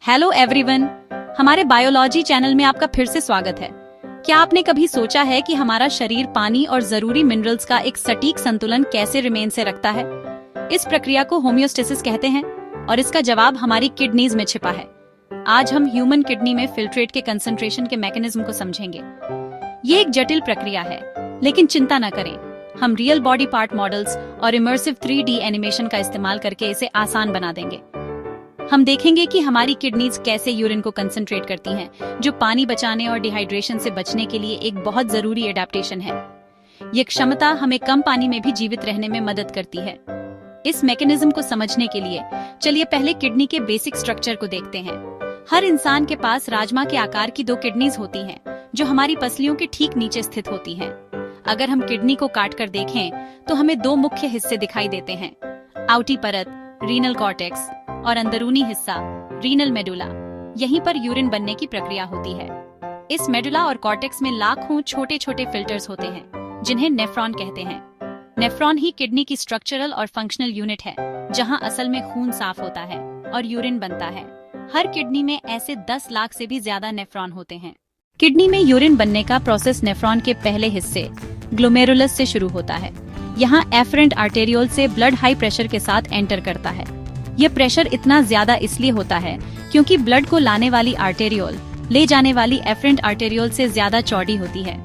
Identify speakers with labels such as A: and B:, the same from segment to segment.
A: Hello everyone, हमारे biology channel में आपका फिर से स्वागत है। क्या आपने कभी सोचा है कि हमारा शरीर पानी और जरूरी मिनरल्स का एक सटीक संतुलन कैसे रिमेन से रखता है? इस प्रक्रिया को होम्योस्टेसिस कहते हैं और इसका जवाब हमारी किडनीज में छिपा है। आज हम ह्यूमन किडनी में फिल्ट्रेट के कंसंट्रेशन के मैकेनिज्म को समझेंगे। ये एक जटिल प्रक्रिया है, लेकिन चिंता न करें, हम रियल बॉडी पार्ट मॉडल्स और इमर्सिव 3D एनिमेशन का इस्तेमाल करके इसे आसान बना देंगे। हम देखेंगे कि हमारी किडनीज कैसे यूरिन को कंसंट्रेट करती हैं, जो पानी बचाने और डिहाइड्रेशन से बचने के लिए एक बहुत जरूरी एडेप्टेशन है। ये क्षमता हमें कम पानी में भी जीवित रहने में मदद करती है। इस मैकेनिज्म को समझने के लिए चलिए पहले किडनी के बेसिक स्ट्रक्चर को देखते हैं। हर इंसान के पास राजमा के आकार की 2 किडनीज होती हैं, जो हमारी पसलियों के ठीक नीचे स्थित होती हैं। अगर हम किडनी को काट कर देखें तो हमें 2 मुख्य हिस्से दिखाई देते हैं, आउटी परत रीनल कॉर्टेक्स और अंदरूनी हिस्सा रीनल मेडुला। यहीं पर यूरिन बनने की प्रक्रिया होती है। इस मेडुला और कॉर्टेक्स में लाखों छोटे छोटे फिल्टर्स होते हैं, जिन्हें नेफ्रॉन कहते हैं। नेफ्रॉन ही किडनी की स्ट्रक्चरल और फंक्शनल यूनिट है, जहां असल में खून साफ होता है और यूरिन बनता है। हर किडनी में ऐसे 10 लाख से भी ज्यादा नेफ्रॉन होते हैं। किडनी में यूरिन बनने का प्रोसेस नेफ्रॉन के पहले हिस्से ग्लोमेरुलस से शुरू होता है। यहाँ एफरेंट आर्टेरियोल से ब्लड हाई प्रेशर के साथ एंटर करता है। यह प्रेशर इतना ज्यादा इसलिए होता है क्योंकि ब्लड को लाने वाली आर्टेरियोल ले जाने वाली एफरेंट आर्टेरियोल से ज्यादा चौड़ी होती है।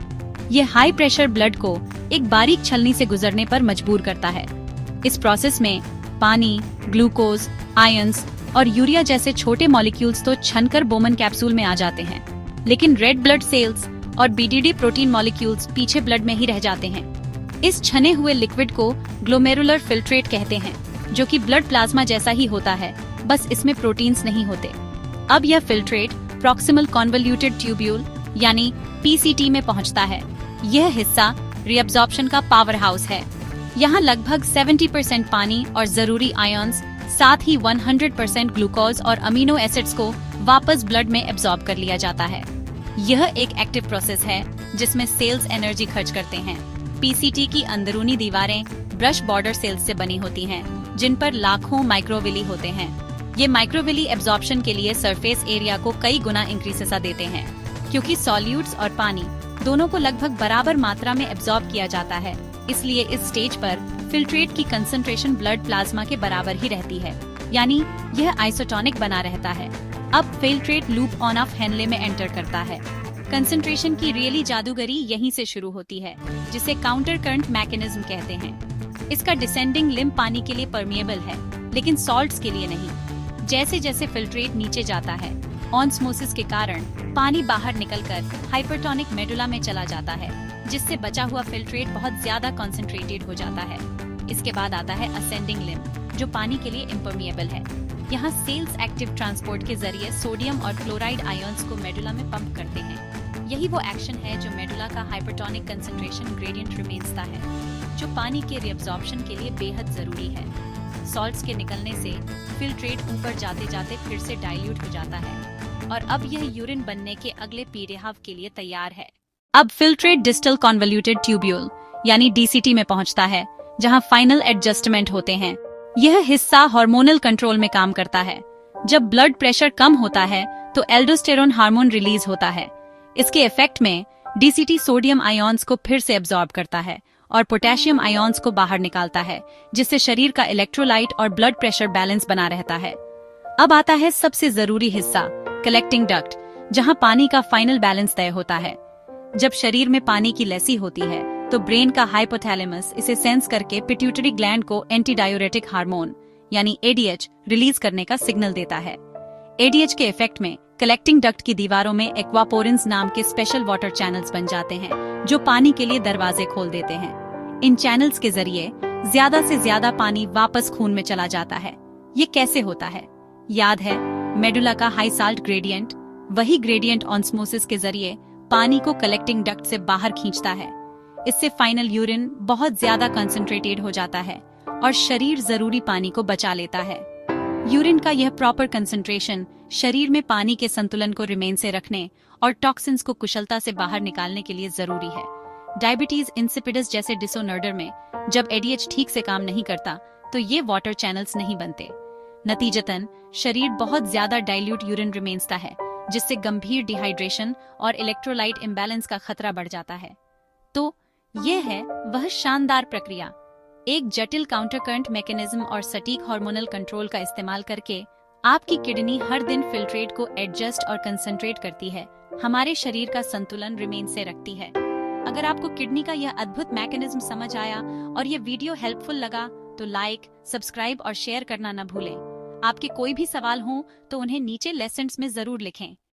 A: यह हाई प्रेशर ब्लड को एक बारीक छलनी से गुजरने पर मजबूर करता है। इस प्रोसेस में पानी, ग्लूकोज, आयंस और यूरिया जैसे छोटे मॉलिक्यूल्स तो छनकर बोमन कैप्सूल में आ जाते हैं, लेकिन रेड ब्लड सेल्स और बीडीडी प्रोटीन मॉलिक्यूल्स पीछे ब्लड में ही रह जाते हैं। इस छने हुए लिक्विड को ग्लोमेरुलर फिल्ट्रेट कहते हैं, जो कि ब्लड प्लाज्मा जैसा ही होता है, बस इसमें प्रोटीन्स नहीं होते। अब यह फिल्ट्रेट प्रॉक्सिमल कॉन्वोल्यूटेड ट्यूब्यूल यानी पीसीटी में पहुंचता है। यह हिस्सा रीअब्जॉर्प्शन का पावर हाउस है। यहाँ लगभग 70% पानी और जरूरी आयंस, साथ ही 100% ग्लूकोज और अमीनो एसिड्स को वापस ब्लड में एब्जॉर्ब कर लिया जाता है। यह एक एक्टिव प्रोसेस है जिसमें सेल्स एनर्जी खर्च करते हैं। पीसीटी की अंदरूनी दीवारें ब्रश बॉर्डर सेल्स से बनी होती हैं, जिन पर लाखों माइक्रोविली होते हैं। ये माइक्रोविली एब्जॉर्प्शन के लिए सरफेस एरिया को कई गुना इंक्रीसेसा देते हैं, क्योंकि सॉल्यूट्स और पानी दोनों को लगभग बराबर मात्रा में एब्जॉर्ब किया जाता है। इसलिए इस स्टेज पर फिल्ट्रेट की कंसंट्रेशन ब्लड प्लाज्मा के बराबर ही रहती है, यानी यह आइसोटोनिक बना रहता है। अब filtrate loop on of Henle में एंटर करता है। कंसंट्रेशन की रियली जादूगरी यहीं से शुरू होती है, जिसे काउंटर करंट मैकेनिज्म कहते हैं। इसका डिसेंडिंग लिम्ब पानी के लिए परमिएबल है, लेकिन सॉल्ट्स के लिए नहीं। जैसे जैसे फिल्ट्रेट नीचे जाता है, ऑस्मोसिस के कारण पानी बाहर निकलकर हाइपरटोनिक मेडुला में चला जाता है, जिससे बचा हुआ फिल्ट्रेट बहुत ज्यादा कॉन्सेंट्रेटेड हो जाता है। इसके बाद आता है असेंडिंग लिम्ब, जो पानी के लिए इम्परमिएबल है। यहाँ सेल्स एक्टिव ट्रांसपोर्ट के जरिए सोडियम और क्लोराइड आयंस को मेडुला में पंप करते हैं। यही वो एक्शन है जो मेडुला का हाइपरटोनिक कंसंट्रेशन ग्रेडियंट रिमेन्सता है, जो पानी के रिअब्जॉर्प्शन के लिए बेहद जरूरी है। सॉल्ट्स के निकलने से फिल्ट्रेट ऊपर जाते जाते फिर से डाइल्यूट हो जाता है और अब यह यूरिन बनने के अगले पीढ़िहाव के लिए तैयार है। अब फिल्ट्रेट डिस्टल कॉन्वोल्यूटेड ट्यूब्यूल यानी डीसीटी में पहुंचता है, जहां फाइनल एडजस्टमेंट होते हैं। यह हिस्सा हार्मोनल कंट्रोल में काम करता है। जब ब्लड प्रेशर कम होता है तो एल्डोस्टेरोन हार्मोन रिलीज होता है। इसके इफेक्ट में डीसीटी सोडियम आयंस को फिर से एब्जॉर्ब करता है और पोटेशियम आयंस को बाहर निकालता है, जिससे शरीर का इलेक्ट्रोलाइट और ब्लड प्रेशर बैलेंस बना रहता है। अब आता है सबसे जरूरी हिस्सा, कलेक्टिंग डक्ट, जहां पानी का फाइनल बैलेंस तय होता है। जब शरीर में पानी की लेसी होती है तो ब्रेन का हाइपोथैलेमस इसे सेंस करके पिट्यूटरी ग्लैंड को एंटी डायूरेटिक हार्मोन यानी एडीएच रिलीज करने का सिग्नल देता है। एडीएच के इफेक्ट में कलेक्टिंग डक्ट की दीवारों में एक्वापोरिन्स नाम के स्पेशल वाटर चैनल्स बन जाते हैं, जो पानी के लिए दरवाजे खोल देते हैं। इन चैनल्स के जरिए ज्यादा से ज्यादा पानी वापस खून में चला जाता है। ये कैसे होता है? याद है मेडुला का हाई साल्ट ग्रेडियंट? वही ग्रेडियंट ऑस्मोसिस के जरिए पानी को कलेक्टिंग डक्ट से बाहर खींचता है। इससे फाइनल यूरिन बहुत ज्यादा कंसंट्रेटेड हो जाता है और शरीर जरूरी पानी को बचा लेता है। यूरिन का यह प्रॉपर कंसंट्रेशन शरीर में पानी के संतुलन को रिमेन से रखने और टॉक्सिन्स को कुशलता से बाहर निकालने के लिए जरूरी है। डायबिटीज इंसिपिडस जैसे डिसऑर्डर में जब एडीएच ठीक से काम नहीं करता तो ये वाटर चैनल्स नहीं बनते। नतीजतन शरीर बहुत ज्यादा डाइल्यूट यूरिन रिमेन्सता है, जिससे गंभीर डिहाइड्रेशन और इलेक्ट्रोलाइट इम्बैलेंस का खतरा बढ़ जाता है। तो यह है वह शानदार प्रक्रिया, एक जटिल काउंटर करंट मैकेनिज्म और सटीक हार्मोनल कंट्रोल का इस्तेमाल करके आपकी किडनी हर दिन फिल्ट्रेट को एडजस्ट और कंसंट्रेट करती है, हमारे शरीर का संतुलन रिमेन से रखती है। अगर आपको किडनी का यह अद्भुत मैकेनिज्म समझ आया और यह वीडियो हेल्पफुल लगा तो लाइक, सब्सक्राइब और शेयर करना न भूलें। आपके कोई भी सवाल हो तो उन्हें नीचे लेसेंट्स में जरूर लिखें।